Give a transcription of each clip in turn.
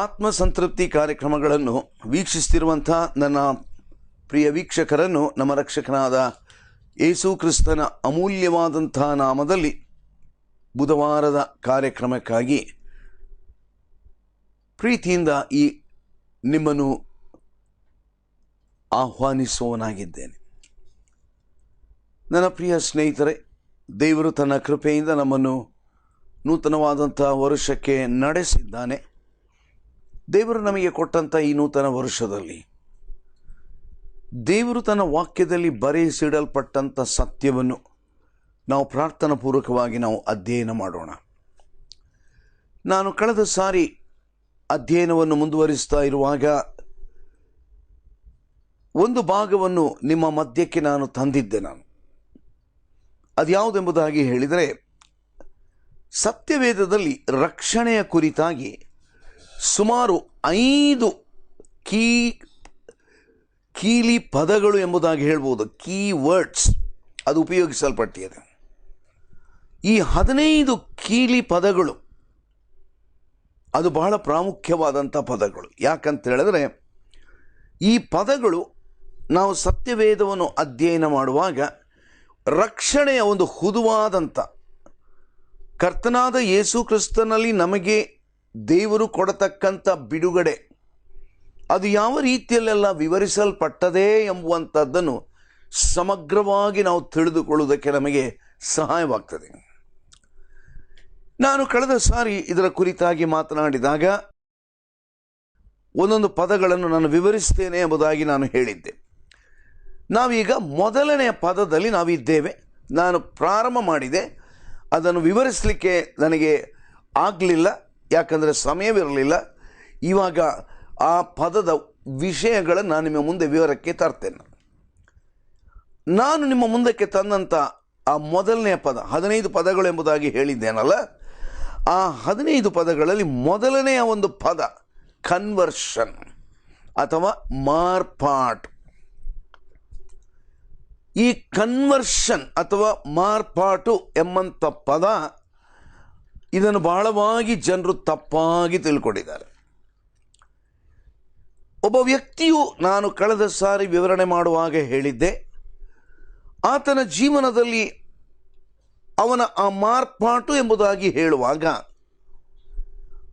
ಆತ್ಮಸಂತೃಪ್ತಿ ಕಾರ್ಯಕ್ರಮಗಳನ್ನು ವೀಕ್ಷಿಸುತ್ತಿರುವಂಥ ನನ್ನ ಪ್ರಿಯ ವೀಕ್ಷಕರನ್ನು ನಮ್ಮ ರಕ್ಷಕನಾದ ಯೇಸು ಕ್ರಿಸ್ತನ ಅಮೂಲ್ಯವಾದಂಥ ನಾಮದಲ್ಲಿ ಬುಧವಾರದ ಕಾರ್ಯಕ್ರಮಕ್ಕಾಗಿ ಪ್ರೀತಿಯಿಂದ ನಿಮ್ಮನ್ನು ಆಹ್ವಾನಿಸುವವನಾಗಿದ್ದೇನೆ. ನನ್ನ ಪ್ರಿಯ ಸ್ನೇಹಿತರೆ, ದೇವರು ತನ್ನ ಕೃಪೆಯಿಂದ ನಮ್ಮನ್ನು ನೂತನವಾದಂಥ ವರ್ಷಕ್ಕೆ ನಡೆಸಿದ್ದಾನೆ. ದೇವರು ನಮಗೆ ಕೊಟ್ಟಂಥ ಈ ನೂತನ ವರ್ಷದಲ್ಲಿ ದೇವರು ತನ್ನ ವಾಕ್ಯದಲ್ಲಿ ಬರೆಸಿಡಲ್ಪಟ್ಟಂಥ ಸತ್ಯವನ್ನು ನಾವು ಪ್ರಾರ್ಥನಾಪೂರ್ವಕವಾಗಿ ಅಧ್ಯಯನ ಮಾಡೋಣ. ನಾನು ಕಳೆದ ಸಾರಿ ಅಧ್ಯಯನವನ್ನು ಮುಂದುವರಿಸ್ತಾ ಇರುವಾಗ ಒಂದು ಭಾಗವನ್ನು ನಿಮ್ಮ ಮಧ್ಯಕ್ಕೆ ನಾನು ತಂದಿದ್ದೆ. ಅದು ಯಾವುದೆಂಬುದಾಗಿ ಹೇಳಿದರೆ, ಸತ್ಯವೇದದಲ್ಲಿ ರಕ್ಷಣೆಯ ಕುರಿತಾಗಿ ಸುಮಾರು 5 ಕೀಲಿ ಪದಗಳು ಎಂಬುದಾಗಿ ಹೇಳ್ಬೋದು, ಕೀ ವರ್ಡ್ಸ್ ಅದು ಉಪಯೋಗಿಸಲ್ಪಟ್ಟಿದೆ. ಈ 15 ಕೀಲಿ ಪದಗಳು ಅದು ಬಹಳ ಪ್ರಾಮುಖ್ಯವಾದಂಥ ಪದಗಳು. ಯಾಕಂತ ಹೇಳಿದ್ರೆ, ಈ ಪದಗಳು ನಾವು ಸತ್ಯವೇದವನ್ನು ಅಧ್ಯಯನ ಮಾಡುವಾಗ ರಕ್ಷಣೆಯ ಒಂದು ಹುದುವಾದಂಥ ಕರ್ತನಾದ ಯೇಸು ಕ್ರಿಸ್ತನಲ್ಲಿ ನಮಗೆ ದೇವರು ಕೊಡತಕ್ಕಂಥ ಬಿಡುಗಡೆ ಅದು ಯಾವ ರೀತಿಯಲ್ಲೆಲ್ಲ ವಿವರಿಸಲ್ಪಟ್ಟದೆ ಎಂಬುವಂಥದ್ದನ್ನು ಸಮಗ್ರವಾಗಿ ನಾವು ತಿಳಿದುಕೊಳ್ಳುವುದಕ್ಕೆ ನಮಗೆ ಸಹಾಯವಾಗ್ತದೆ. ನಾನು ಕಳೆದ ಸಾರಿ ಇದರ ಕುರಿತಾಗಿ ಮಾತನಾಡಿದಾಗ ಒಂದೊಂದು ಪದಗಳನ್ನು ನಾನು ವಿವರಿಸ್ತೇನೆ ಎಂಬುದಾಗಿ ನಾನು ಹೇಳಿದ್ದೆ. ನಾವೀಗ ಮೊದಲನೆಯ ಪದದಲ್ಲಿ ನಾವಿದ್ದೇವೆ. ನಾನು ಪ್ರಾರಂಭ ಮಾಡಿದೆ, ಅದನ್ನು ವಿವರಿಸಲಿಕ್ಕೆ ನನಗೆ ಆಗಲಿಲ್ಲ, ಯಾಕಂದರೆ ಸಮಯವಿರಲಿಲ್ಲ. ಇವಾಗ ಆ ಪದದ ವಿಷಯಗಳನ್ನು ನಾನು ನಿಮ್ಮ ಮುಂದೆ ವಿವರಕ್ಕೆ ತರ್ತೇನೆ. ನಾನು ನಿಮ್ಮ ಮುಂದಕ್ಕೆ ತಂದಂಥ ಆ ಮೊದಲನೆಯ ಪದ 15 ಪದಗಳು ಎಂಬುದಾಗಿ ಹೇಳಿದ್ದೇನಲ್ಲ, ಆ 15 ಪದಗಳಲ್ಲಿ ಮೊದಲನೆಯ ಒಂದು ಪದ ಕನ್ವರ್ಷನ್ ಅಥವಾ ಮಾರ್ಪಾಟು. ಈ ಕನ್ವರ್ಷನ್ ಅಥವಾ ಮಾರ್ಪಾಟು ಎಂಬಂಥ ಪದ ಇದನ್ನು ಬಹಳವಾಗಿ ಜನರು ತಪ್ಪಾಗಿ ತಿಳ್ಕೊಂಡಿದ್ದಾರೆ. ಒಬ್ಬ ವ್ಯಕ್ತಿಯು, ನಾನು ಕಳೆದ ಸಾರಿ ವಿವರಣೆ ಮಾಡುವಾಗ ಹೇಳಿದ್ದೆ, ಆತನ ಜೀವನದಲ್ಲಿ ಅವನ ಆ ಮಾರ್ಪಾಟು ಎಂಬುದಾಗಿ ಹೇಳುವಾಗ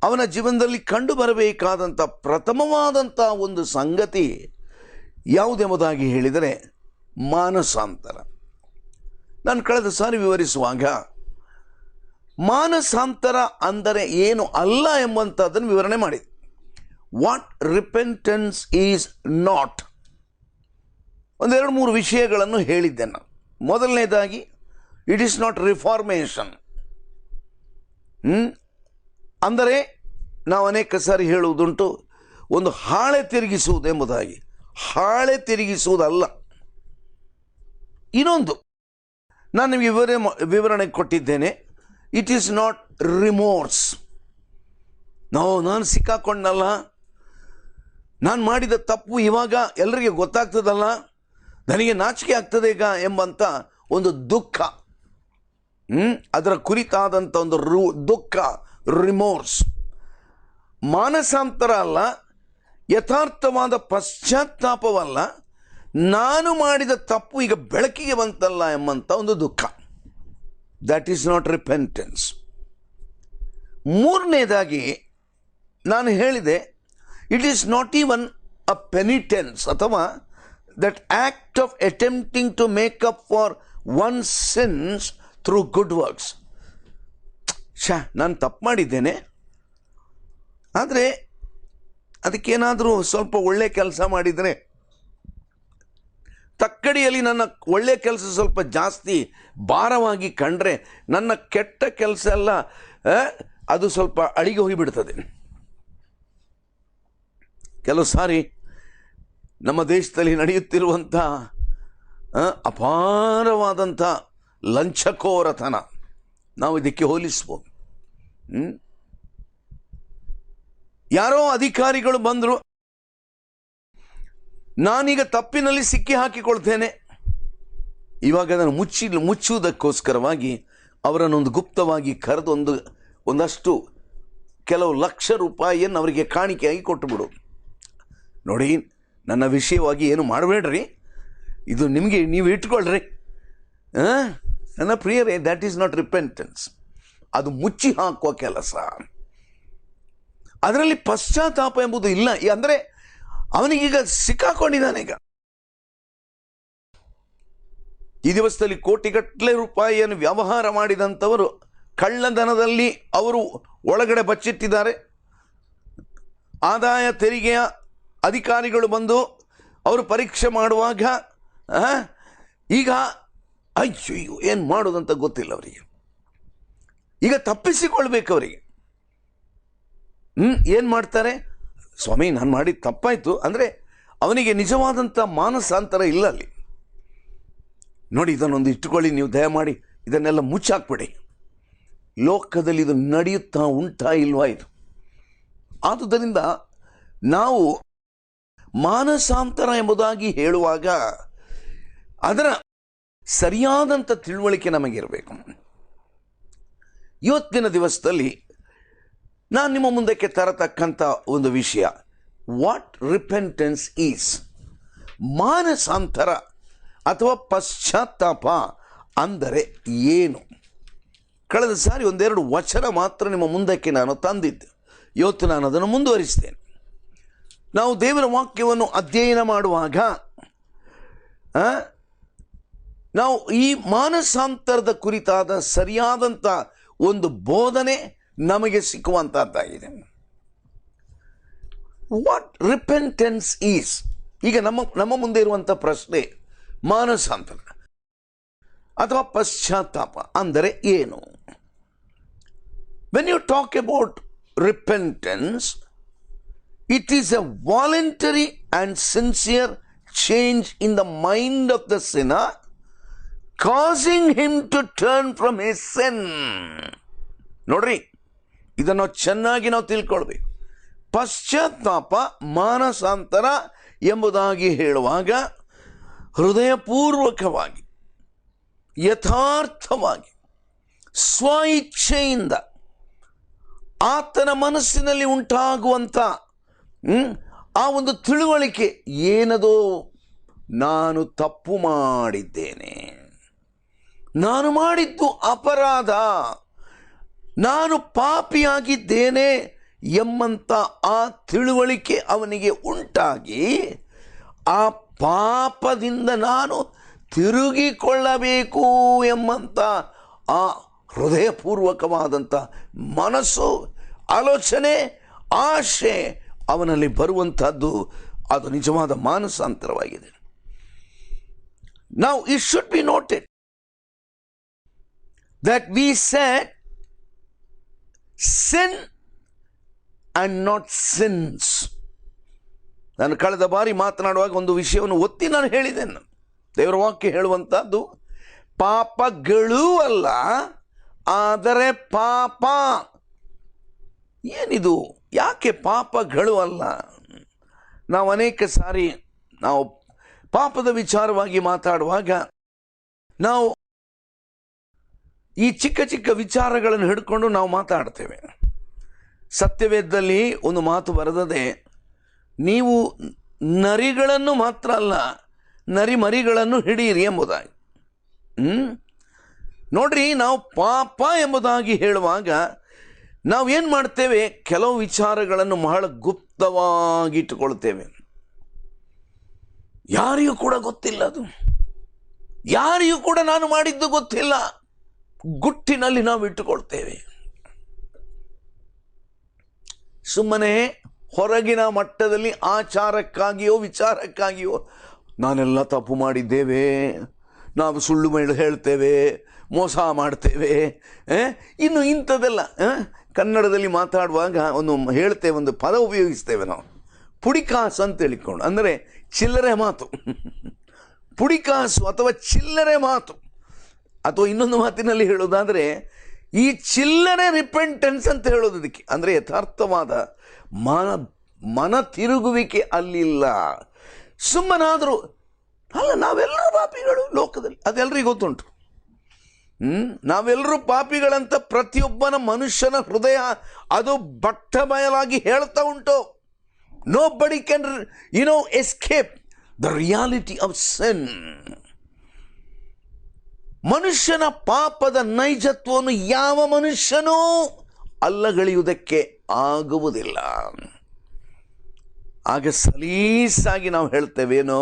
ಅವನ ಜೀವನದಲ್ಲಿ ಕಂಡು ಬರಬೇಕಾದಂಥ ಪ್ರಥಮವಾದಂಥ ಒಂದು ಸಂಗತಿ ಯಾವುದೆಂಬುದಾಗಿ ಹೇಳಿದರೆ ಮಾನಸಾಂತರ. ನಾನು ಕಳೆದ ಸಾರಿ ವಿವರಿಸುವಾಗ ಮಾನಸಾಂತರ ಅಂದರೆ ಏನು ಅಲ್ಲ ಎಂಬಂಥದ್ದನ್ನು ವಿವರಣೆ ಮಾಡಿದೆ. What repentance is not. 1-2-3 ವಿಷಯಗಳನ್ನು ಹೇಳಿದ್ದೆ ನಾನು. ಮೊದಲನೇದಾಗಿ, ಇಟ್ ಈಸ್ ನಾಟ್ ರಿಫಾರ್ಮೇಷನ್. ಅಂದರೆ ನಾವು ಅನೇಕ ಸಾರಿ ಹೇಳುವುದುಂಟು, ಒಂದು ಹಾಳೆ ತಿರುಗಿಸುವುದು ಎಂಬುದಾಗಿ. ಹಾಳೆ ತಿರುಗಿಸುವುದಲ್ಲ. ಇನ್ನೊಂದು ನಾನು ನಿಮಗೆ ವಿವರಣೆ ಕೊಟ್ಟಿದ್ದೇನೆ, ಇಟ್ ಈಸ್ ನಾಟ್ ರಿಮೋರ್ಸ್. ನಾನು ಸಿಕ್ಕಾಕೊಂಡಲ್ಲ, ನಾನು ಮಾಡಿದ ತಪ್ಪು ಇವಾಗ ಎಲ್ಲರಿಗೆ ಗೊತ್ತಾಗ್ತದಲ್ಲ, ನನಗೆ ನಾಚಿಕೆ ಆಗ್ತದೆ ಈಗ ಎಂಬಂಥ ಒಂದು ದುಃಖ, ಅದರ ಕುರಿತಾದಂಥ ಒಂದು ದುಃಖ, ರಿಮೋರ್ಸ್. ಮಾನಸಾಂತರ ಅಲ್ಲ, ಯಥಾರ್ಥವಾದ ಪಶ್ಚಾತ್ತಾಪವಲ್ಲ, ನಾನು ಮಾಡಿದ ತಪ್ಪು ಈಗ ಬೆಳಕಿಗೆ ಬಂತಲ್ಲ ಎಂಬಂಥ ಒಂದು ದುಃಖ. That is not repentance. ಮೂರನೇದಾಗಿ ನಾನು ಹೇಳಿದೆ, it is not even a penitence ಅಥವಾ that act of attempting to make up for one sins through good works. ನಾನು ತಪ್ಪು ಮಾಡಿದ್ದೇನೆ, ಆದರೆ ಅದಕ್ಕೇನಾದರೂ ಸ್ವಲ್ಪ ಒಳ್ಳೆ ಕೆಲಸ ಮಾಡಿದರೆ, ತಕ್ಕಡಿಯಲ್ಲಿ ನನ್ನ ಒಳ್ಳೆಯ ಕೆಲಸ ಸ್ವಲ್ಪ ಜಾಸ್ತಿ ಭಾರವಾಗಿ ಕಂಡ್ರೆ ನನ್ನ ಕೆಟ್ಟ ಕೆಲಸ ಎಲ್ಲ ಅದು ಸ್ವಲ್ಪ ಅಳಿಗೆ ಹೋಗಿಬಿಡ್ತದೆ. ಕೆಲವು ಸಾರಿ ನಮ್ಮ ದೇಶದಲ್ಲಿ ನಡೆಯುತ್ತಿರುವಂಥ ಅಪಾರವಾದಂಥ ಲಂಚಕೋರತನ ನಾವು ಇದಕ್ಕೆ ಹೋಲಿಸ್ಬೋದು. ಯಾರೋ ಅಧಿಕಾರಿಗಳು ಬಂದರು, ನಾನೀಗ ತಪ್ಪಿನಲ್ಲಿ ಸಿಕ್ಕಿ ಹಾಕಿಕೊಳ್ತೇನೆ, ಇವಾಗ ಅದನ್ನು ಮುಚ್ಚುವುದಕ್ಕೋಸ್ಕರವಾಗಿ ಅವರನ್ನೊಂದು ಗುಪ್ತವಾಗಿ ಕರೆದು ಒಂದಷ್ಟು ಕೆಲವು ಲಕ್ಷ ರೂಪಾಯಿಯನ್ನು ಅವರಿಗೆ ಕಾಣಿಕೆಯಾಗಿ ಕೊಟ್ಟು ಬಿಡು. ನೋಡಿ, ನನ್ನ ವಿಷಯವಾಗಿ ಏನು ಮಾಡಬೇಡ್ರಿ, ಇದು ನಿಮಗೆ ನೀವು ಇಟ್ಕೊಳ್ರಿ. ನನ್ನ ಪ್ರಿಯರೇ, ದ್ಯಾಟ್ ಈಸ್ ನಾಟ್ ರಿಪೆಂಟೆನ್ಸ್. ಅದು ಮುಚ್ಚಿ ಹಾಕುವ ಕೆಲಸ. ಅದರಲ್ಲಿ ಪಶ್ಚಾತ್ತಾಪ ಎಂಬುದು ಇಲ್ಲ. ಅಂದರೆ ಅವನಿಗೀಗ ಸಿಕ್ಕಾಕೊಂಡಿದ್ದಾನೆ. ಈಗ ಈ ದಿವಸದಲ್ಲಿ ಕೋಟಿಗಟ್ಟಲೆ ರೂಪಾಯಿಯನ್ನು ವ್ಯವಹಾರ ಮಾಡಿದಂಥವರು ಕಳ್ಳತನದಲ್ಲಿ ಅವರು ಒಳಗಡೆ ಬಚ್ಚಿಟ್ಟಿದ್ದಾರೆ. ಆದಾಯ ತೆರಿಗೆಯ ಅಧಿಕಾರಿಗಳು ಬಂದು ಅವರು ಪರೀಕ್ಷೆ ಮಾಡುವಾಗ ಈಗ ಅಯ್ಯೋ ಏನು ಮಾಡೋದಂತ ಗೊತ್ತಿಲ್ಲ ಅವರಿಗೆ. ಈಗ ತಪ್ಪಿಸಿಕೊಳ್ಬೇಕು ಅವರಿಗೆ. ಏನು ಮಾಡ್ತಾರೆ? ಸ್ವಾಮಿ, ನಾನು ಮಾಡಿದ ತಪ್ಪಾಯಿತು ಅಂದರೆ ಅವನಿಗೆ ನಿಜವಾದಂಥ ಮಾನಸಾಂತರ ಇಲ್ಲ ಅಲ್ಲಿ. ನೋಡಿ, ಇದನ್ನೊಂದು ಇಟ್ಟುಕೊಳ್ಳಿ ನೀವು, ದಯಮಾಡಿ ಇದನ್ನೆಲ್ಲ ಮುಚ್ಚಾಕ್ಬಿಡಿ. ಲೋಕದಲ್ಲಿ ಇದು ನಡೆಯುತ್ತಾ ಉಂಟಾ ಇಲ್ವಾ ಇದು? ಆದುದರಿಂದ ನಾವು ಮಾನಸಾಂತರ ಎಂಬುದಾಗಿ ಹೇಳುವಾಗ ಅದರ ಸರಿಯಾದಂಥ ತಿಳುವಳಿಕೆ ನಮಗಿರಬೇಕು. ಇವತ್ತಿನ ದಿವಸದಲ್ಲಿ ನಾನು ನಿಮ್ಮ ಮುಂದಕ್ಕೆ ತರತಕ್ಕಂಥ ಒಂದು ವಿಷಯ, ವಾಟ್ ರಿಪೆಂಟೆನ್ಸ್ ಈಸ್. ಮಾನಸಾಂತರ ಅಥವಾ ಪಶ್ಚಾತ್ತಾಪ ಅಂದರೆ ಏನು? ಕಳೆದ ಸಾರಿ ಒಂದೆರಡು ವಚನ ಮಾತ್ರ ನಿಮ್ಮ ಮುಂದಕ್ಕೆ ನಾನು ತಂದಿದ್ದೆ. ಇವತ್ತು ನಾನು ಅದನ್ನು ಮುಂದುವರಿಸ್ತೇನೆ. ನಾವು ದೇವರ ವಾಕ್ಯವನ್ನು ಅಧ್ಯಯನ ಮಾಡುವಾಗ ನಾವು ಈ ಮಾನಸಾಂತರದ ಕುರಿತಾದ ಸರಿಯಾದಂಥ ಒಂದು ಬೋಧನೆ ನಮಗೆ ಸಿಕ್ಕುವಂಥದ್ದಾಗಿದೆ. What repentance is. ಈಗ ನಮ್ಮ ಮುಂದೆ ಇರುವಂಥ ಪ್ರಶ್ನೆ, ಮಾನಸಾಂತರ ಅಥವಾ ಪಶ್ಚಾತ್ತಾಪ ಅಂದರೆ ಏನು? When you talk about repentance, it is a voluntary and sincere change in the mind of the sinner, causing him to turn from his sin. ನೋಡ್ರಿ, ಇದನ್ನು ಚೆನ್ನಾಗಿ ನಾವು ತಿಳ್ಕೊಳ್ಬೇಕು. ಪಶ್ಚಾತ್ತಾಪ, ಮಾನಸಾಂತರ ಎಂಬುದಾಗಿ ಹೇಳುವಾಗ ಹೃದಯಪೂರ್ವಕವಾಗಿ, ಯಥಾರ್ಥವಾಗಿ, ಸ್ವ ಇಚ್ಛೆಯಿಂದ ಆತನ ಮನಸ್ಸಿನಲ್ಲಿ ಉಂಟಾಗುವಂಥ ಆ ಒಂದು ತಿಳುವಳಿಕೆ, ಏನದೋ ನಾನು ತಪ್ಪು ಮಾಡಿದ್ದೇನೆ, ನಾನು ಮಾಡಿದ್ದು ಅಪರಾಧ, ನಾನು ಪಾಪಿಯಾಗಿದ್ದೇನೆ ಎಂಬಂಥ ಆ ತಿಳುವಳಿಕೆ ಅವನಿಗೆ ಉಂಟಾಗಿ ಆ ಪಾಪದಿಂದ ನಾನು ತಿರುಗಿಕೊಳ್ಳಬೇಕು ಎಂಬಂಥ ಆ ಹೃದಯಪೂರ್ವಕವಾದಂಥ ಮನಸ್ಸು, ಆಲೋಚನೆ, ಆಶೆ ಅವನಲ್ಲಿ ಬರುವಂಥದ್ದು, ಅದು ನಿಜವಾದ ಮಾನಸಾಂತರವಾಗಿದೆ. Now it should be noted that we said sin and not sins. ನಾನು ಕಳೆದ ಬಾರಿ ಮಾತನಾಡುವಾಗ ಒಂದು ವಿಷಯವನ್ನು ಒತ್ತಿ ನಾನು ಹೇಳಿದ್ದೇನೆ. ದೇವರ ವಾಕ್ಯ ಹೇಳುವಂಥದ್ದು ಪಾಪಗಳೂ ಅಲ್ಲ, ಆದರೆ ಪಾಪ. ಏನಿದು? ಯಾಕೆ ಪಾಪಗಳು ಅಲ್ಲ? ನಾವು ಅನೇಕ ಸಾರಿ ನಾವು ಪಾಪದ ವಿಚಾರವಾಗಿ ಮಾತಾಡುವಾಗ ನಾವು ಈ ಚಿಕ್ಕ ಚಿಕ್ಕ ವಿಚಾರಗಳನ್ನು ಹಿಡ್ಕೊಂಡು ನಾವು ಮಾತಾಡ್ತೇವೆ. ಸತ್ಯವೇದದಲ್ಲಿ ಒಂದು ಮಾತು ಬರೆದದೆ, ನೀವು ನರಿಗಳನ್ನು ಮಾತ್ರ ಅಲ್ಲ, ನರಿಮರಿಗಳನ್ನು ಹಿಡಿಯಿರಿ ಎಂಬುದಾಗಿ. ನೋಡ್ರಿ, ನಾವು ಪಾಪ ಎಂಬುದಾಗಿ ಹೇಳುವಾಗ ನಾವು ಏನು ಮಾಡ್ತೇವೆ? ಕೆಲವು ವಿಚಾರಗಳನ್ನು ಬಹಳ ಗುಪ್ತವಾಗಿಟ್ಟುಕೊಳ್ತೇವೆ. ಯಾರಿಗೂ ಕೂಡ ಗೊತ್ತಿಲ್ಲ, ಅದು ಯಾರಿಗೂ ಕೂಡ ನಾನು ಮಾಡಿದ್ದು ಗೊತ್ತಿಲ್ಲ, ಗುಟ್ಟಿನಲ್ಲಿ ನಾವು ಇಟ್ಟುಕೊಳ್ತೇವೆ. ಸುಮ್ಮನೆ ಹೊರಗಿನ ಮಟ್ಟದಲ್ಲಿ ಆಚಾರಕ್ಕಾಗಿಯೋ ವಿಚಾರಕ್ಕಾಗಿಯೋ ನಾನೆಲ್ಲ ತಪ್ಪು ಮಾಡಿದ್ದೇವೆ, ನಾವು ಸುಳ್ಳು ಹೇಳ್ತೇವೆ, ಮೋಸ ಮಾಡ್ತೇವೆ. ಇನ್ನು ಇಂಥದ್ದೆಲ್ಲ ಕನ್ನಡದಲ್ಲಿ ಮಾತಾಡುವಾಗ ಒಂದು ಹೇಳ್ತೇವೆ, ಒಂದು ಪದ ಉಪಯೋಗಿಸ್ತೇವೆ ನಾವು, ಪುಡಿಕಾಸು ಅಂತ ಹೇಳಿಕೊಂಡು, ಅಂದರೆ ಚಿಲ್ಲರೆ ಮಾತು. ಪುಡಿಕಾಸು ಅಥವಾ ಚಿಲ್ಲರೆ ಮಾತು, ಅಥವಾ ಇನ್ನೊಂದು ಮಾತಿನಲ್ಲಿ ಹೇಳೋದಾದರೆ ಈ ಚಿಲ್ಲರೆ ರಿಪೆಂಟೆನ್ಸ್ ಅಂತ ಹೇಳೋದು ಅದಕ್ಕೆ. ಅಂದರೆ ಯಥಾರ್ಥವಾದ ಮನ ತಿರುಗುವಿಕೆ ಅಲ್ಲಿಲ್ಲ. ಸುಮ್ಮನಾದರೂ ಅಲ್ಲ, ನಾವೆಲ್ಲರೂ ಪಾಪಿಗಳು ಲೋಕದಲ್ಲಿ, ಅದೆಲ್ಲರಿಗೂ ಗೊತ್ತುಂಟು. ನಾವೆಲ್ಲರೂ ಪಾಪಿಗಳಂತ ಪ್ರತಿಯೊಬ್ಬನ ಮನುಷ್ಯನ ಹೃದಯ ಅದು ಬಟ್ಟ ಬಯಲಾಗಿ ಹೇಳ್ತಾ ಉಂಟು. ನೋ ಬಡಿ can escape the reality of ಸಿನ್. ಮನುಷ್ಯನ ಪಾಪದ ನೈಜತ್ವವನ್ನು ಯಾವ ಮನುಷ್ಯನೂ ಅಲ್ಲಗಳೆಯುವುದಕ್ಕೆ ಆಗುವುದಿಲ್ಲ. ಆಗ ಸಲೀಸಾಗಿ ನಾವು ಹೇಳ್ತೇವೇನೋ,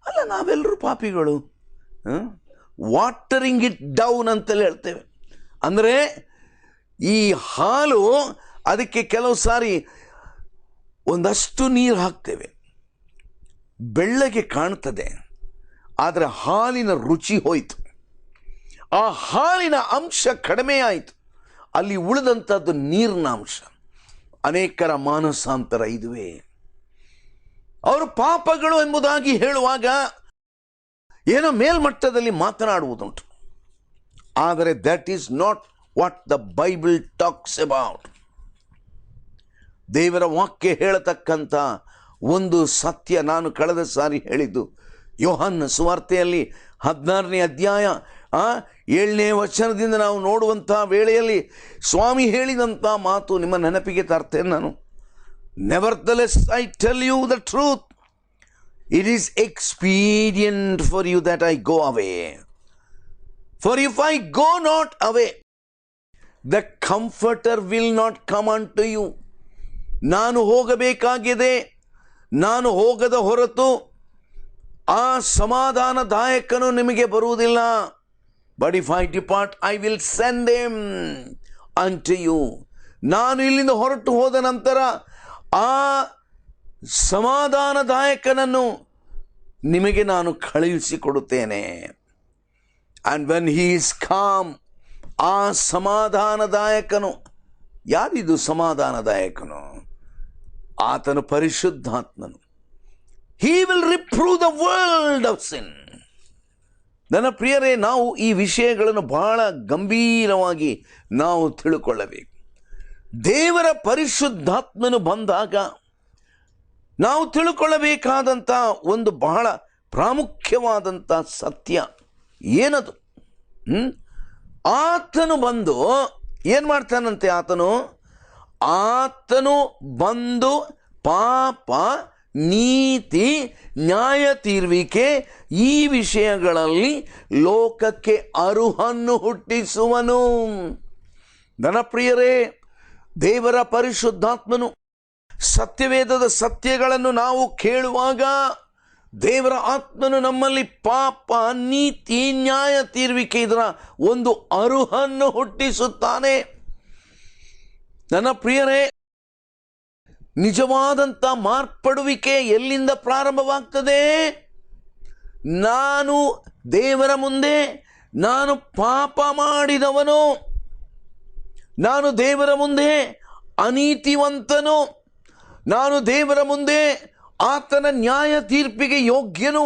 ಅಲ್ಲ ನಾವೆಲ್ಲರೂ ಪಾಪಿಗಳು, ವಾಟರಿಂಗ್ ಇಟ್ ಡೌನ್ ಅಂತಲೇ ಹೇಳ್ತೇವೆ. ಅಂದರೆ ಈ ಹಾಲು, ಅದಕ್ಕೆ ಕೆಲವು ಸಾರಿ ಒಂದಷ್ಟು ನೀರು ಹಾಕ್ತೇವೆ, ಬೆಳ್ಳಗೆ ಕಾಣ್ತದೆ, ಆದರೆ ಹಾಲಿನ ರುಚಿ ಹೋಯಿತು, ಆ ಹಾಲಿನ ಅಂಶ ಕಡಿಮೆ ಆಯಿತು, ಅಲ್ಲಿ ಉಳಿದಂಥದ್ದು ನೀರಿನ ಅಂಶ. ಅನೇಕರ ಮಾನಸಾಂತರ ಇದುವೇ. ಅವರು ಪಾಪಗಳು ಎಂಬುದಾಗಿ ಹೇಳುವಾಗ ಏನೋ ಮೇಲ್ಮಟ್ಟದಲ್ಲಿ ಮಾತನಾಡುವುದುಂಟು, ಆದರೆ that is not what the Bible talks about. ದೇವರ ವಾಕ್ಯ ಹೇಳತಕ್ಕಂಥ ಒಂದು ಸತ್ಯ ನಾನು ಕಳೆದ ಸಾರಿ ಹೇಳಿದ್ದು, ಯೋಹಾನ ಸುವಾರ್ತೆಯಲ್ಲಿ 16ನೇ ಅಧ್ಯಾಯ 7ನೇ ವಚನದಿಂದ ನಾವು ನೋಡುವಂಥ ವೇಳೆಯಲ್ಲಿ ಸ್ವಾಮಿ ಹೇಳಿದಂಥ ಮಾತು ನಿಮ್ಮ ನೆನಪಿಗೆ ತರ್ತೇನೆ ನಾನು. Nevertheless, I tell you the truth. It is expedient for you that I go away. For if I go not away, the Comforter will not come unto you. ನಾನು ಹೋಗಬೇಕಾಗಿದೆ, ನಾನು ಹೋಗದ ಹೊರತು ಆ ಸಮಾಧಾನದಾಯಕನು ನಿಮಗೆ ಬರುವುದಿಲ್ಲ. But if I depart, I will send them unto you. ನಾನು ಇಲ್ಲಿಂದ ಹೊರಟು ಹೋದ ನಂತರ ಆ ಸಮಾಧಾನದಾಯಕನನ್ನು ನಿಮಗೆ ನಾನು ಕಳುಹಿಸಿಕೊಡುತ್ತೇನೆ. And when he is come, ಆ ಸಮಾಧಾನದಾಯಕನು ಯಾರಿದು? ಸಮಾಧಾನದಾಯಕನು ಆತನು ಪರಿಶುದ್ಧಾತ್ಮನು. He will reprove the world of sin. ನನ್ನ ಪ್ರಿಯರೇ, ನಾವು ಈ ವಿಷಯಗಳನ್ನು ಬಹಳ ಗಂಭೀರವಾಗಿ ನಾವು ತಿಳ್ಕೊಳ್ಳಬೇಕು. ದೇವರ ಪರಿಶುದ್ಧಾತ್ಮನು ಬಂದಾಗ ನಾವು ತಿಳ್ಕೊಳ್ಳಬೇಕಾದಂಥ ಒಂದು ಬಹಳ ಪ್ರಾಮುಖ್ಯವಾದಂಥ ಸತ್ಯ ಏನದು? ಆತನು ಬಂದು ಏನು ಮಾಡ್ತಾನಂತೆ? ಆತನು ಬಂದು ಪಾಪ, ನೀತಿ, ನ್ಯಾಯ ತೀರ್ವಿಕೆ ಈ ವಿಷಯಗಳಲ್ಲಿ ಲೋಕಕ್ಕೆ ಅರುಹನ್ನು ಹುಟ್ಟಿಸುವನು. ನನ್ನ ಪ್ರಿಯರೇ, ದೇವರ ಪರಿಶುದ್ಧಾತ್ಮನು ಸತ್ಯವೇದದ ಸತ್ಯಗಳನ್ನು ನಾವು ಕೇಳುವಾಗ ದೇವರ ಆತ್ಮನು ನಮ್ಮಲ್ಲಿ ಪಾಪ, ನೀತಿ, ನ್ಯಾಯ ತೀರ್ವಿಕೆ ಇದರ ಒಂದು ಅರುಹನ್ನು ಹುಟ್ಟಿಸುತ್ತಾನೆ. ನನ್ನ ಪ್ರಿಯರೇ, ನಿಜವಾದಂಥ ಮಾರ್ಪಡುವಿಕೆ ಎಲ್ಲಿಂದ ಪ್ರಾರಂಭವಾಗ್ತದೆ? ನಾನು ದೇವರ ಮುಂದೆ ನಾನು ಪಾಪ ಮಾಡಿದವನು, ನಾನು ದೇವರ ಮುಂದೆ ಅನೀತಿವಂತನು, ನಾನು ದೇವರ ಮುಂದೆ ಆತನ ನ್ಯಾಯ ತೀರ್ಪಿಗೆ ಯೋಗ್ಯನು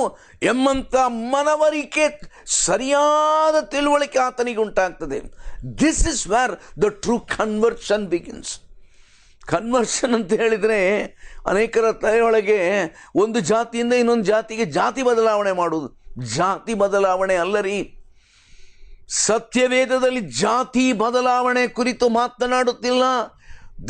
ಎಂಬಂಥ ಮನವರಿಕೆ, ಸರಿಯಾದ ತಿಳುವಳಿಕೆ ಆತನಿಗೆ ಉಂಟಾಗ್ತದೆ. This is where the true conversion begins. Conversion ಅಂತ ಹೇಳಿದರೆ ಅನೇಕರ ತಲೆಯೊಳಗೆ ಒಂದು ಜಾತಿಯಿಂದ ಇನ್ನೊಂದು ಜಾತಿಗೆ ಜಾತಿ ಬದಲಾವಣೆ ಮಾಡುವುದು. ಜಾತಿ ಬದಲಾವಣೆ ಅಲ್ಲರಿ. ಸತ್ಯವೇದದಲ್ಲಿ ಜಾತಿ ಬದಲಾವಣೆ ಕುರಿತು ಮಾತನಾಡುತ್ತಿಲ್ಲ.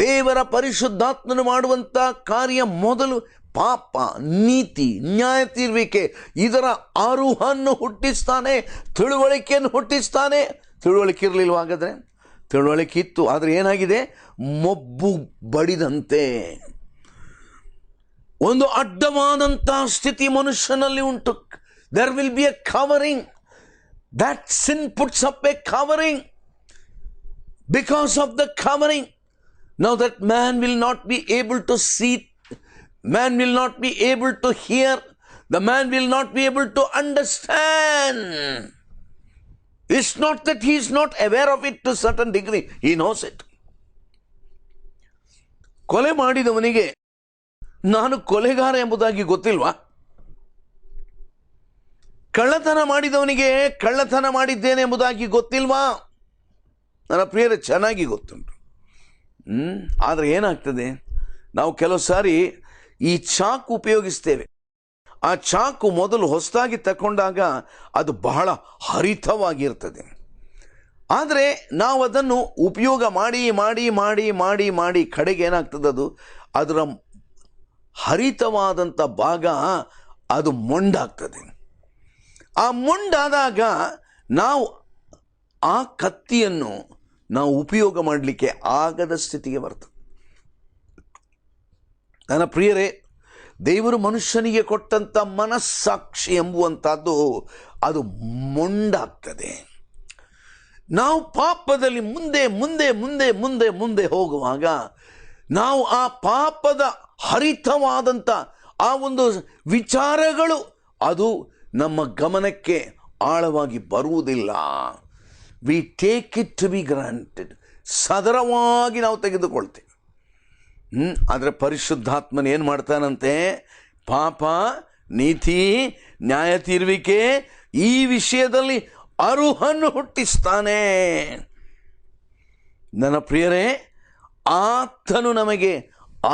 ದೇವರ ಪರಿಶುದ್ಧಾತ್ಮನು ಮಾಡುವಂಥ ಕಾರ್ಯ ಮೊದಲು ಪಾಪ, ನೀತಿ, ನ್ಯಾಯ ತೀರ್ವಿಕೆ ಇದರ ಅರುಹನ್ನು ಹುಟ್ಟಿಸ್ತಾನೆ, ತಿಳುವಳಿಕೆಯನ್ನು ಹುಟ್ಟಿಸ್ತಾನೆ. ತಿಳುವಳಿಕೆ ಇರಲಿಲ್ವ? ಹಾಗಾದರೆ ತಿಳುವಳಿಕೆ ಇತ್ತು, ಆದರೆ ಏನಾಗಿದೆ? ಮೊಬ್ಬು ಬಡಿದಂತೆ ಒಂದು ಅಡ್ಡವಾದಂಥ ಸ್ಥಿತಿ ಮನುಷ್ಯನಲ್ಲಿ ಉಂಟು. There will be a covering. That sin puts up a covering. Because of the covering, now that man will not be able to see, man will not be able to hear, the man will not be able to understand. It's not that he is not aware of it to a certain degree, he knows it. ಕೊಲೆ ಮಾಡಿದವನಿಗೆ ನಾನು ಕೊಲೆಗಾರ ಎಂಬುದಾಗಿ ಗೊತ್ತಿಲ್ವಾ? ಕಳ್ಳತನ ಮಾಡಿದವನಿಗೆ ಕಳ್ಳತನ ಮಾಡಿದ್ದೇನೆ ಎಂಬುದಾಗಿ ಗೊತ್ತಿಲ್ವಾ? ನನ್ನ ಪ್ರಿಯರೇ, ಚೆನ್ನಾಗಿ ಗೊತ್ತುಂಟು. ಆದರೆ ಏನಾಗ್ತದೆ, ನಾವು ಕೆಲವು ಸಾರಿ ಈ ಚಾಕು ಉಪಯೋಗಿಸ್ತೇವೆ. ಆ ಚಾಕು ಮೊದಲು ಹೊಸದಾಗಿ ತಗೊಂಡಾಗ ಅದು ಬಹಳ ಹರಿತವಾಗಿರ್ತದೆ. ಆದರೆ ನಾವು ಅದನ್ನು ಉಪಯೋಗ ಮಾಡಿ ಮಾಡಿ ಮಾಡಿ ಮಾಡಿ ಮಾಡಿ ಕಡೆಗೆ ಏನಾಗ್ತದೆ, ಅದರ ಹರಿತವಾದಂಥ ಭಾಗ ಅದು ಮೊಂಡಾಗ್ತದೆ. ಆ ಮೊಂಡಾದಾಗ ನಾವು ಆ ಕತ್ತಿಯನ್ನು ನಾವು ಉಪಯೋಗ ಮಾಡಲಿಕ್ಕೆ ಆಗದ ಸ್ಥಿತಿಗೆ ಬರ್ತದೆ. ನನ್ನ ಪ್ರಿಯರೇ, ದೇವರು ಮನುಷ್ಯನಿಗೆ ಕೊಟ್ಟಂಥ ಮನಸ್ಸಾಕ್ಷಿ ಎಂಬುವಂಥದ್ದು ಅದು ಮೊಂಡಾಗ್ತದೆ. ನಾವು ಪಾಪದಲ್ಲಿ ಮುಂದೆ ಮುಂದೆ ಮುಂದೆ ಮುಂದೆ ಮುಂದೆ ಹೋಗುವಾಗ ನಾವು ಆ ಪಾಪದ ಹರಿತವಾದಂಥ ಆ ಒಂದು ವಿಚಾರಗಳು ಅದು ನಮ್ಮ ಗಮನಕ್ಕೆ ಆಳವಾಗಿ ಬರುವುದಿಲ್ಲ. We take it to be granted, ಸದರವಾಗಿ ನಾವು ತೆಗೆದುಕೊಳ್ತೇವೆ. ಆದರೆ ಪರಿಶುದ್ಧಾತ್ಮನ ಏನು ಮಾಡ್ತಾನಂತೆ, ಪಾಪ, ನೀತಿ, ನ್ಯಾಯ ತೀರುವಿಕೆ ಈ ವಿಷಯದಲ್ಲಿ ಅರುಹನ್ನು ಹುಟ್ಟಿಸ್ತಾನೆ. ನನ್ನ ಪ್ರಿಯರೇ, ಆತನು ನಮಗೆ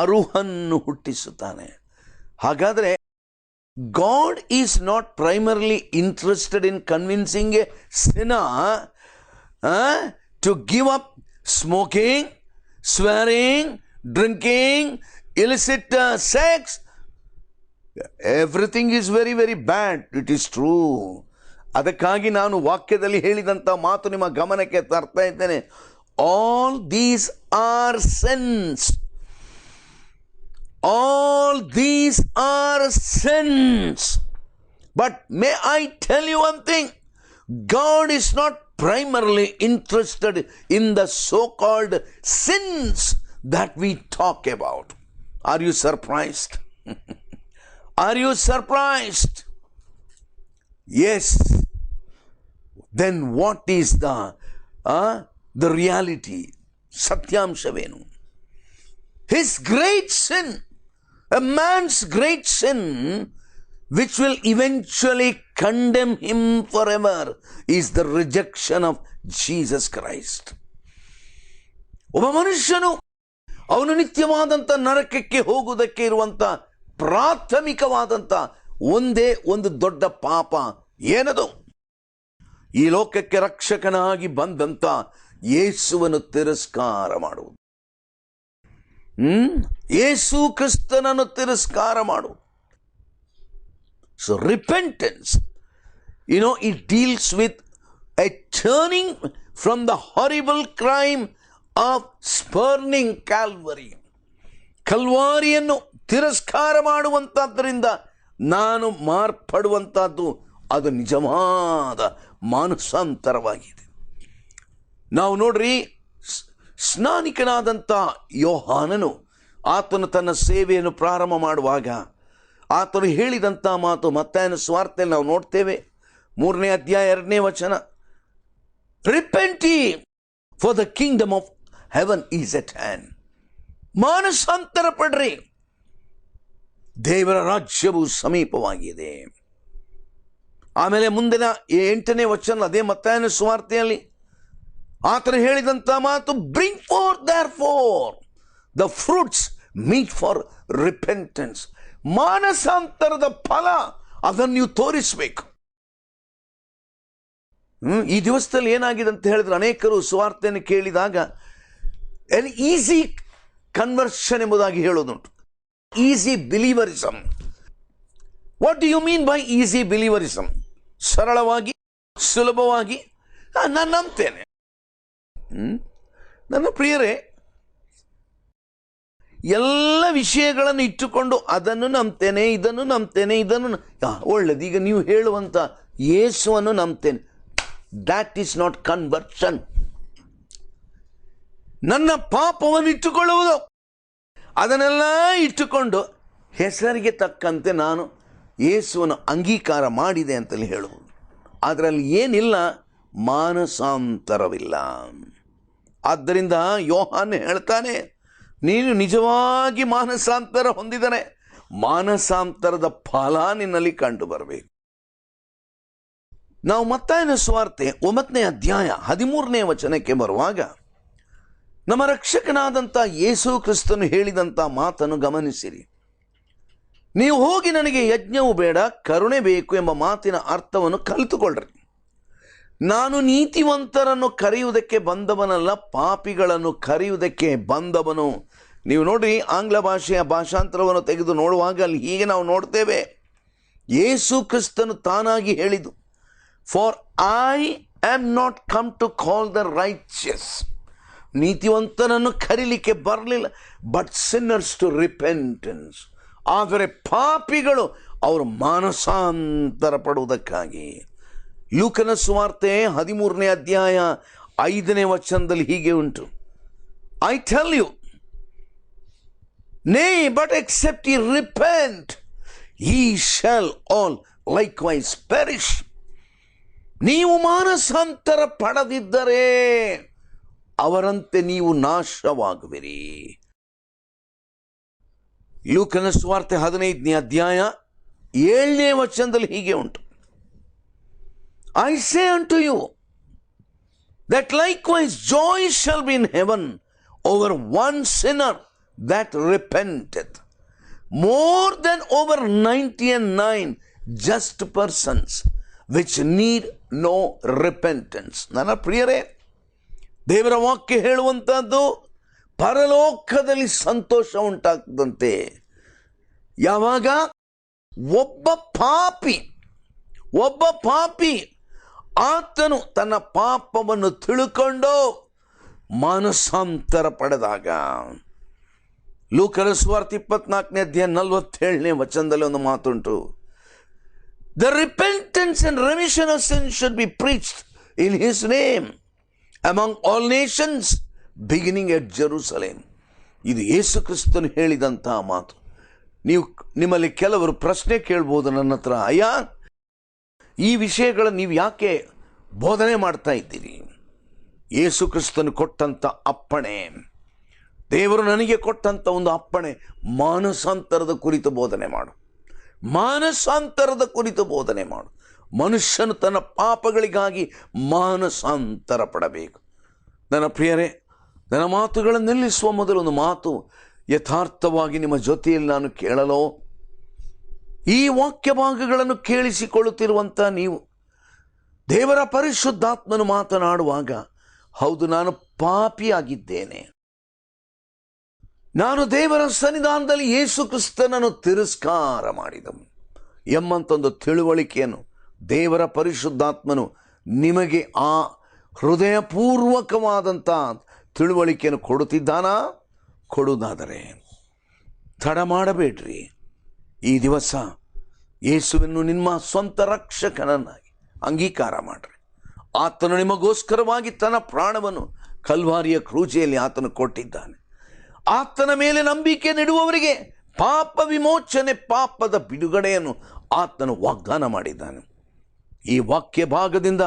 ಅರುಹನ್ನು ಹುಟ್ಟಿಸುತ್ತಾನೆ. ಹಾಗಾದರೆ God is not primarily interested in convincing a sinner to give up smoking, swearing, drinking, illicit sex. Everything is very, very bad. It is true. ಅದಕ್ಕಾಗಿ ನಾನು ವಾಕ್ಯದಲ್ಲಿ ಹೇಳಿದಂಥ ಮಾತು ನಿಮ್ಮ ಗಮನಕ್ಕೆ ತರ್ತಾ ಇದ್ದೇನೆ. All these are sins. All these are sins. But may I tell you one thing? God is not primarily interested in the so-called sins that we talk about. Are you surprised? Are you surprised? Yes. Then what is the reality? Satyamshavenu. His great sin, a man's great sin, which will eventually condemn him forever, is the rejection of Jesus Christ. ಒಬ್ಬ ಮನುಷ್ಯನು ಅವನು ನಿತ್ಯವಾದಂಥ ನರಕಕ್ಕೆ ಹೋಗುವುದಕ್ಕೆ ಇರುವಂಥ ಪ್ರಾಥಮಿಕವಾದಂಥ ಒಂದೇ ಒಂದು ದೊಡ್ಡ ಪಾಪ ಏನದು? ಈ ಲೋಕಕ್ಕೆ ರಕ್ಷಕನಾಗಿ ಬಂದಂಥ ಯೇಸುವನ್ನು ತಿರಸ್ಕಾರ ಮಾಡುವುದು. ಯೇಸು ಕ್ರಿಸ್ತನನ್ನು ತಿರಸ್ಕಾರ ಮಾಡು. So repentance, it deals with a turning from the horrible crime of spurning Calvary. ಕಲ್ವಾರಿಯನ್ನು ತಿರಸ್ಕಾರ ಮಾಡುವಂಥದ್ದರಿಂದ ನಾನು ಮಾರ್ಪಡುವಂಥದ್ದು ಅದು ನಿಜವಾದ ಮಾನಸಾಂತರವಾಗಿದೆ. ನಾವು ನೋಡ್ರಿ, ಸ್ನಾನಿಕನಾದಂಥ ಯೋಹಾನನು ಆತನು ತನ್ನ ಸೇವೆಯನ್ನು ಪ್ರಾರಂಭ ಮಾಡುವಾಗ ಆತನು ಹೇಳಿದಂಥ ಮಾತು ಮತ್ತಾಯನ ಸುವಾರ್ತೆಯಲ್ಲಿ ನಾವು ನೋಡ್ತೇವೆ. 3ನೇ ಅಧ್ಯಾಯ 2ನೇ ವಚನ, repent ye, for the kingdom of heaven is at hand. ಮಾನಸಾಂತರ ಪಡ್ರಿ, ದೇವರ ರಾಜ್ಯವು ಸಮೀಪವಾಗಿದೆ. ಆಮೇಲೆ ಮುಂದಿನ 8ನೇ ವಚನ ಅದೇ ಮತ್ತಾಯನ ಸುವಾರ್ತೆಯಲ್ಲಿ ಆತನು ಹೇಳಿದಂಥ ಮಾತು, bring forth therefore the fruits meet for repentance. ಮಾನಸಾಂತರದ ಫಲ ಅದನ್ನು ನೀವು ತೋರಿಸಬೇಕು. ಈ ದಿವಸದಲ್ಲಿ ಏನಾಗಿದೆ ಅಂತ ಹೇಳಿದ್ರೆ, ಅನೇಕರು ಸುವಾರ್ತೆಯನ್ನು ಕೇಳಿದಾಗ ಎನ್ ಈಸಿ ಕನ್ವರ್ಷನ್ ಎಂಬುದಾಗಿ ಹೇಳೋದುಂಟು. Easy believerism. What do you mean by easy believerism? ಸರಳವಾಗಿ, ಸುಲಭವಾಗಿ ನಾನು ನಂಬ್ತೇನೆ. ನನ್ನ ಪ್ರಿಯರೇ, ಎಲ್ಲ ವಿಷಯಗಳನ್ನು ಇಟ್ಟುಕೊಂಡು ಅದನ್ನು ನಂಬ್ತೇನೆ, ಇದನ್ನು ನಂಬ್ತೇನೆ, ಇದನ್ನು ಒಳ್ಳೆದು, ಈಗ ನೀವು ಹೇಳುವಂಥ ಯೇಸುವನ್ನು ನಂಬ್ತೇನೆ, ದ್ಯಾಟ್ ಈಸ್ ನಾಟ್ ಕನ್ವರ್ಷನ್. ನನ್ನ ಪಾಪವನ್ನು ಇಟ್ಟುಕೊಳ್ಳುವುದು, ಅದನ್ನೆಲ್ಲ ಇಟ್ಟುಕೊಂಡು ಹೆಸರಿಗೆ ತಕ್ಕಂತೆ ನಾನು ಯೇಸುವನ್ನು ಅಂಗೀಕಾರ ಮಾಡಿದೆ ಅಂತಲೇ ಹೇಳುವುದು. ಅದರಲ್ಲಿ ಏನಿಲ್ಲ, ಮಾನಸಾಂತರವಿಲ್ಲ. ಆದ್ದರಿಂದ ಯೋಹಾನ್ ಹೇಳ್ತಾನೆ, ನೀನು ನಿಜವಾಗಿ ಮಾನಸಾಂತರ ಹೊಂದಿದರೆ ಮಾನಸಾಂತರದ ಫಲ ನಿನ್ನಲ್ಲಿ ಕಂಡು ಬರಬೇಕು. ನಾವು ಮತ್ತಾಯನ ಸುವಾರ್ತೆ 9ನೇ ಅಧ್ಯಾಯ 13ನೇ ವಚನಕ್ಕೆ ಬರುವಾಗ ನಮ್ಮ ರಕ್ಷಕನಾದಂಥ ಯೇಸು ಕ್ರಿಸ್ತನು ಹೇಳಿದಂಥ ಮಾತನ್ನು ಗಮನಿಸಿರಿ. ನೀವು ಹೋಗಿ ನನಗೆ ಯಜ್ಞವು ಬೇಡ, ಕರುಣೆ ಬೇಕು ಎಂಬ ಮಾತಿನ ಅರ್ಥವನ್ನು ಕಲಿತುಕೊಳ್ಳ್ರಿ. ನಾನು ನೀತಿವಂತರನ್ನು ಕರೆಯುವುದಕ್ಕೆ ಬಂದವನಲ್ಲ, ಪಾಪಿಗಳನ್ನು ಕರೆಯುವುದಕ್ಕೆ ಬಂದವನು. ನೀವು ನೋಡಿ, ಆಂಗ್ಲ ಭಾಷೆಯ ಭಾಷಾಂತರವನ್ನು ತೆಗೆದು ನೋಡುವಾಗ ಅಲ್ಲಿ ಹೀಗೆ ನಾವು ನೋಡ್ತೇವೆ, ಯೇಸು ಕ್ರಿಸ್ತನು ತಾನಾಗಿ ಹೇಳಿದು, for I am not come to call the righteous. ನೀತಿವಂತನನ್ನು ಕರೀಲಿಕ್ಕೆ ಬರಲಿಲ್ಲ, ಬಟ್ ಸಿನ್ನರ್ಸ್ ಟು ರಿಪೆಂಟೆನ್ಸ್. ಆದರೆ ಪಾಪಿಗಳು ಅವರು ಮಾನಸಾಂತರ ಪಡುವುದಕ್ಕಾಗಿ. ಲೂಕನ ಸುವಾರ್ತೆ 13ನೇ ಅಧ್ಯಾಯ 5ನೇ ವಚನದಲ್ಲಿ ಹೀಗೆ ಉಂಟು, I tell you, nay but except ye repent, ye shall all likewise perish. ನೀವು ಮಾನಸಾಂತರ ಪಡೆದಿದ್ದರೆ ಅವರಂತೆ ನೀವು ನಾಶವಾಗುವಿರಿ. ಲೂಕನ ಸುವಾರ್ತೆ 15ನೇ ಅಧ್ಯಾಯ 7ನೇ ವಚನದಲ್ಲಿ ಹೀಗೆ ಉಂಟು, I say unto you that likewise joy shall be in heaven over one sinner that repenteth, more than over 99 just persons which need no repentance. ನನ್ನ ಪ್ರಿಯರೇ, ದೇವರ ವಾಕ್ಯ ಹೇಳುವಂಥದ್ದು ಪರಲೋಕದಲ್ಲಿ ಸಂತೋಷ ಉಂಟಾಗ್ತದಂತೆ ಯಾವಾಗ ಒಬ್ಬ ಪಾಪಿ ಆತನು ತನ್ನ ಪಾಪವನ್ನು ತಿಳುಕೊಂಡು ಮಾನಸಾಂತರ ಪಡೆದಾಗ. ಲೂಕನ ಸುವಾರ್ತೆ 24ನೇ ಅಧ್ಯಾಯ 47ನೇ ವಚನದಲ್ಲಿ ಒಂದು ಮಾತುಂಟು, the repentance and remission of sin should be preached in his name among all nations beginning at Jerusalem. ಇದು ಯೇಸು ಕ್ರಿಸ್ತನು ಹೇಳಿದಂತಹ ಮಾತು. ನಿಮ್ಮಲ್ಲಿ ಕೆಲವರು ಪ್ರಶ್ನೆ ಕೇಳ್ಬೋದು ನನ್ನ ಹತ್ರ, ಅಯ್ಯ ಈ ವಿಷಯಗಳನ್ನು ನೀವು ಯಾಕೆ ಬೋಧನೆ ಮಾಡ್ತಾ ಇದ್ದೀರಿ? ಯೇಸು ಕ್ರಿಸ್ತನು ಕೊಟ್ಟಂಥ ಅಪ್ಪಣೆ, ದೇವರು ನನಗೆ ಕೊಟ್ಟಂಥ ಒಂದು ಅಪ್ಪಣೆ, ಮಾನಸಾಂತರದ ಕುರಿತು ಬೋಧನೆ ಮಾಡು, ಮಾನಸಾಂತರದ ಕುರಿತು ಬೋಧನೆ ಮಾಡು. ಮನುಷ್ಯನು ತನ್ನ ಪಾಪಗಳಿಗಾಗಿ ಮಾನಸಾಂತರ ಪಡಬೇಕು. ನನ್ನ ಪ್ರಿಯರೇ, ನನ್ನ ಮಾತುಗಳನ್ನು ನಿಲ್ಲಿಸುವ ಮೊದಲು ಒಂದು ಮಾತು ಯಥಾರ್ಥವಾಗಿ ನಿಮ್ಮ ಜೊತೆಯಲ್ಲಿ ನಾನು ಕೇಳಲೋ? ಈ ವಾಕ್ಯ ಭಾಗಗಳನ್ನು ಕೇಳಿಸಿಕೊಳ್ಳುತ್ತಿರುವಂಥ ನೀವು, ದೇವರ ಪರಿಶುದ್ಧಾತ್ಮನು ಮಾತನಾಡುವಾಗ, ಹೌದು ನಾನು ಪಾಪಿಯಾಗಿದ್ದೇನೆ, ನಾನು ದೇವರ ಸನ್ನಿಧಾನದಲ್ಲಿ ಯೇಸು ಕ್ರಿಸ್ತನನ್ನು ತಿರಸ್ಕಾರ ಮಾಡಿದನು ಎಂಬಂತೊಂದು ತಿಳುವಳಿಕೆಯನ್ನು ದೇವರ ಪರಿಶುದ್ಧಾತ್ಮನು ನಿಮಗೆ ಆ ಹೃದಯಪೂರ್ವಕವಾದಂಥ ತಿಳುವಳಿಕೆಯನ್ನು ಕೊಡುತ್ತಿದ್ದಾನಾ? ಕೊಡುವುದಾದರೆ ತಡ ಮಾಡಬೇಡ್ರಿ. ಈ ದಿವಸ ಯೇಸುವನ್ನು ನಿಮ್ಮ ಸ್ವಂತ ರಕ್ಷಕನನ್ನಾಗಿ ಅಂಗೀಕಾರ ಮಾಡಿರಿ. ಆತನು ನಿಮಗೋಸ್ಕರವಾಗಿ ತನ್ನ ಪ್ರಾಣವನ್ನು ಕಲ್ವಾರಿಯ ಕ್ರೂಜೆಯಲ್ಲಿ ಆತನು ಕೊಟ್ಟಿದ್ದಾನೆ. ಆತನ ಮೇಲೆ ನಂಬಿಕೆ ನೀಡುವವರಿಗೆ ಪಾಪ ವಿಮೋಚನೆ, ಪಾಪದ ಬಿಡುಗಡೆಯನ್ನು ಆತನು ವಾಗ್ದಾನ ಮಾಡಿದ್ದಾನೆ. ಈ ವಾಕ್ಯ ಭಾಗದಿಂದ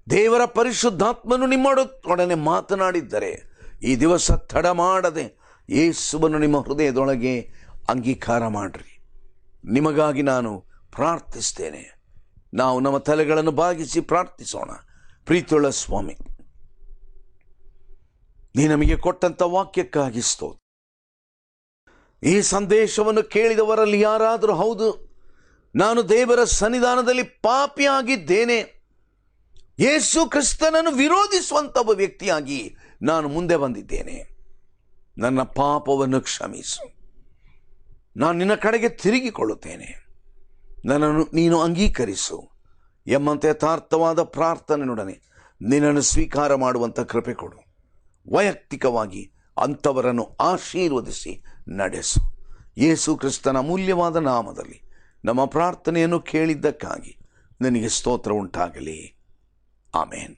ದೇವರ ಪರಿಶುದ್ಧಾತ್ಮನು ನಿಮ್ಮೊಡನೆ ಮಾತನಾಡಿದ್ದರೆ ಈ ದಿವಸ ತಡ ಮಾಡದೆ ಯೇಸುವನ್ನು ನಿಮ್ಮ ಹೃದಯದೊಳಗೆ ಅಂಗೀಕಾರ ಮಾಡಿರಿ. ನಿಮಗಾಗಿ ನಾನು ಪ್ರಾರ್ಥಿಸ್ತೇನೆ. ನಾವು ನಮ್ಮ ತಲೆಗಳನ್ನು ಬಾಗಿಸಿ ಪ್ರಾರ್ಥಿಸೋಣ. ಪ್ರೀತಿಯುಳ್ಳ ಸ್ವಾಮಿ, ನೀ ನಮಗೆ ಕೊಟ್ಟಂಥ ವಾಕ್ಯಕ್ಕಾಗಿ ಸ್ತೋತ್ರ. ಈ ಸಂದೇಶವನ್ನು ಕೇಳಿದವರಲ್ಲಿ ಯಾರಾದರೂ ಹೌದು, ನಾನು ದೇವರ ಸನ್ನಿಧಾನದಲ್ಲಿ ಪಾಪಿಯಾಗಿದ್ದೇನೆ, ಯೇಸು ಕ್ರಿಸ್ತನನ್ನು ವಿರೋಧಿಸುವಂಥ ಒಬ್ಬ ವ್ಯಕ್ತಿಯಾಗಿ ನಾನು ಮುಂದೆ ಬಂದಿದ್ದೇನೆ, ನನ್ನ ಪಾಪವನ್ನು ಕ್ಷಮಿಸು, ನಾನು ನಿನ್ನ ಕಡೆಗೆ ತಿರುಗಿಕೊಳ್ಳುತ್ತೇನೆ, ನನ್ನನ್ನು ನೀನು ಅಂಗೀಕರಿಸು ಎಂಬಂಥ ಯಥಾರ್ಥವಾದ ಪ್ರಾರ್ಥನೆಯೊಡನೆ ನಿನ್ನನ್ನು ಸ್ವೀಕಾರ ಮಾಡುವಂಥ ಕೃಪೆ ಕೊಡು. ವೈಯಕ್ತಿಕವಾಗಿ ಅಂಥವರನ್ನು ಆಶೀರ್ವದಿಸಿ ನಡೆಸು. ಯೇಸು ಕ್ರಿಸ್ತನ ಅಮೂಲ್ಯವಾದ ನಾಮದಲ್ಲಿ ನಮ್ಮ ಪ್ರಾರ್ಥನೆಯನ್ನು ಕೇಳಿದ್ದಕ್ಕಾಗಿ ನಿನಗೆ ಸ್ತೋತ್ರ ಉಂಟಾಗಲಿ. ಆಮೇನ್.